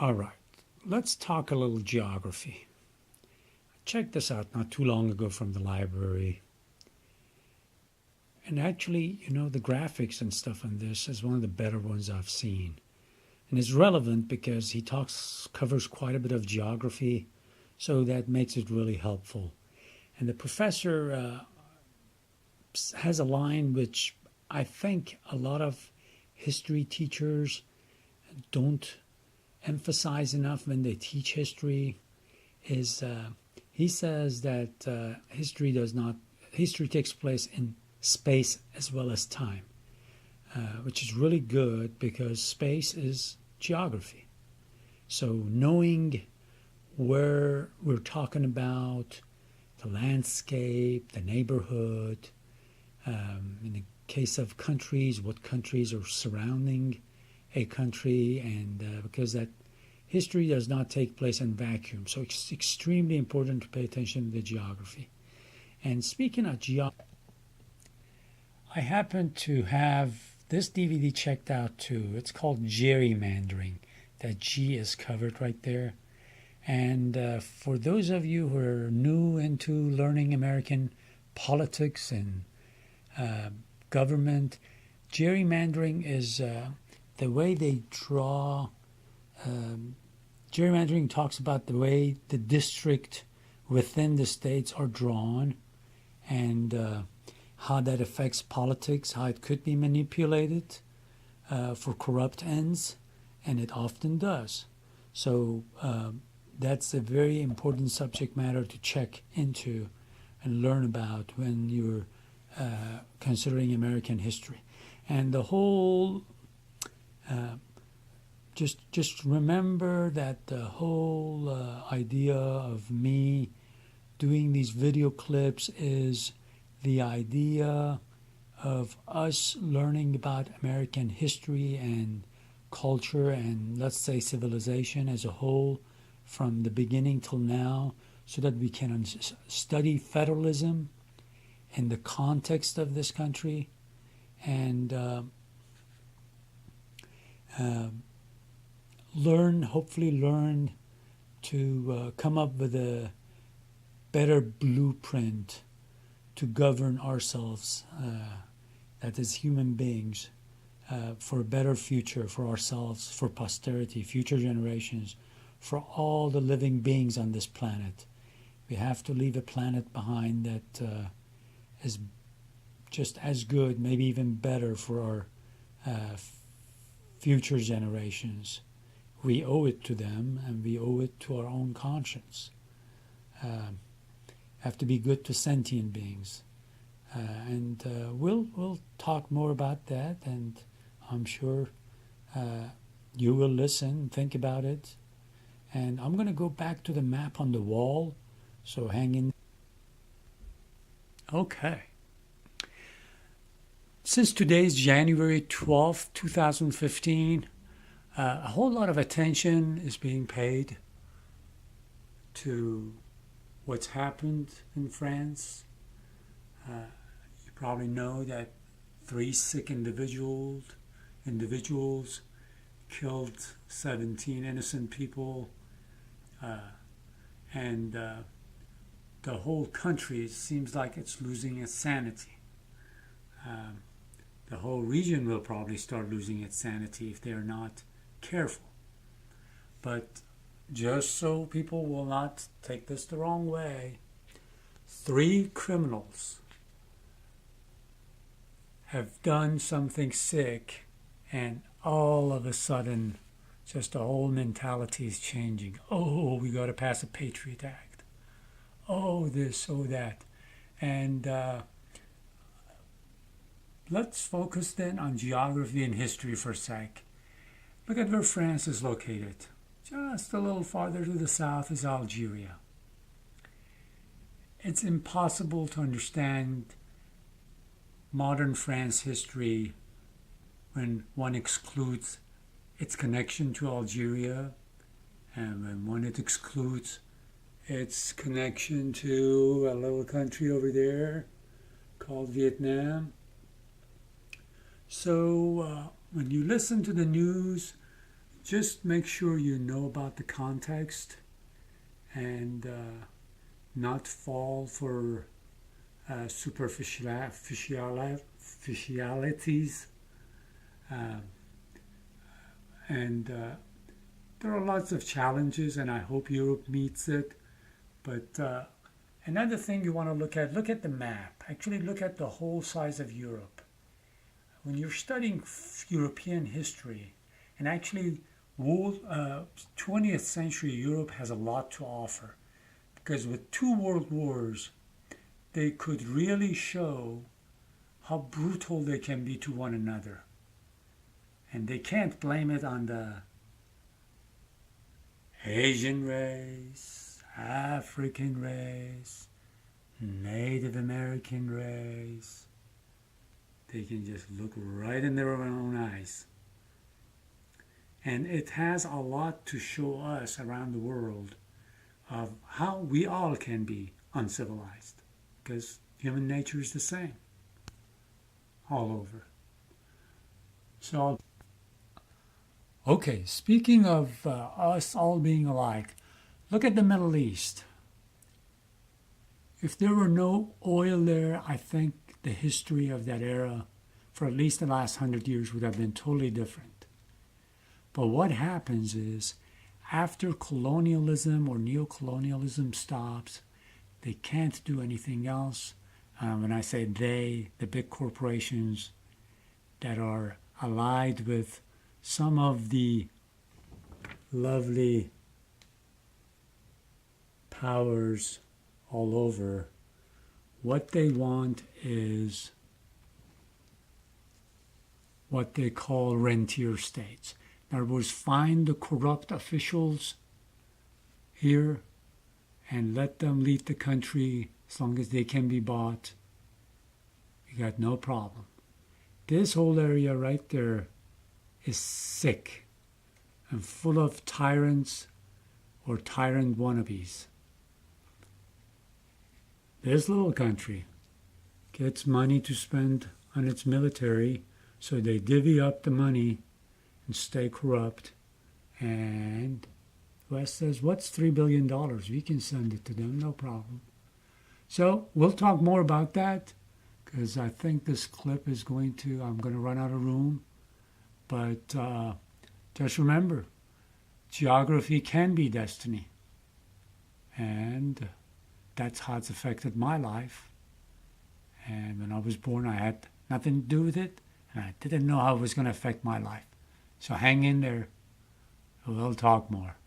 All right, let's talk a little geography. Check this out not too long ago from the library. And actually, the graphics and stuff on this is one of the better ones I've seen. And it's relevant because he covers quite a bit of geography, so that makes it really helpful. And the professor has a line which I think a lot of history teachers don't emphasize enough when they teach history. Is He says that history takes place in space as well as time, which is really good because space is geography. So knowing where we're talking about, the landscape, the neighborhood, in the case of countries, what countries are surrounding a country, and because that history does not take place in vacuum. So it's extremely important to pay attention to the geography. And speaking of geography, I happen to have this DVD checked out too. It's called Gerrymandering. That G is covered right there. And for those of you who are new into learning American politics and government, gerrymandering is the way they draw. Gerrymandering talks about the way the district within the states are drawn and how that affects politics, how it could be manipulated for corrupt ends, and it often does. So that's a very important subject matter to check into and learn about when you're considering American history. And the whole, just remember that the whole idea of me doing these video clips is the idea of us learning about American history and culture and, let's say, civilization as a whole from the beginning till now, so that we can study federalism in the context of this country and hopefully learn to come up with a better blueprint to govern ourselves, that is human beings, for a better future for ourselves, for posterity, future generations, for all the living beings on this planet. We have to leave a planet behind that is just as good, maybe even better for our future generations. We owe it to them, and we owe it to our own conscience. Have to be good to sentient beings. And we'll talk more about that, and I'm sure you will listen, think about it. And I'm going to go back to the map on the wall, so hang in. Okay. Since today is January 12th, 2015, a whole lot of attention is being paid to what's happened in France. You probably know that 3 sick individuals killed 17 innocent people, and the whole country seems like it's losing its sanity. The whole region will probably start losing its sanity if they're not careful. But just so people will not take this the wrong way, 3 criminals have done something sick, and all of a sudden, just the whole mentality is changing. Oh, we got to pass a Patriot Act. Oh, this, oh, that. And let's focus then on geography and history for a sec. Look at where France is located. Just a little farther to the south is Algeria. It's impossible to understand modern France history when one excludes its connection to Algeria, and when one excludes its connection to a little country over there called Vietnam. So when you listen to the news, just make sure you know about the context and not fall for superficialities. Uh, and There are lots of challenges, and I hope Europe meets it. But another thing you want to look at the map. Actually, look at the whole size of Europe. When you're studying European history, and actually, 20th century Europe has a lot to offer because with two world wars, they could really show how brutal they can be to one another. And they can't blame it on the Asian race, African race, Native American race. They can just look right in their own eyes. And it has a lot to show us around the world of how we all can be uncivilized, because human nature is the same all over. So, okay, speaking of us all being alike, look at the Middle East. If there were no oil there, I think the history of that era for at least the last 100 years would have been totally different. But what happens is, after colonialism or neocolonialism stops, they can't do anything else. When I say they, the big corporations that are allied with some of the lovely powers all over, what they want is what they call rentier states. In other words, find the corrupt officials here and let them lead the country as long as they can be bought. You got no problem. This whole area right there is sick and full of tyrants or tyrant wannabes. This little country gets money to spend on its military, so they divvy up the money and stay corrupt. And the West says, what's $3 billion? We can send it to them, no problem. So we'll talk more about that, because I think this clip is I'm going to run out of room. But just remember, geography can be destiny. And that's how it's affected my life. And when I was born, I had nothing to do with it, and I didn't know how it was going to affect my life. So hang in there. We'll talk more.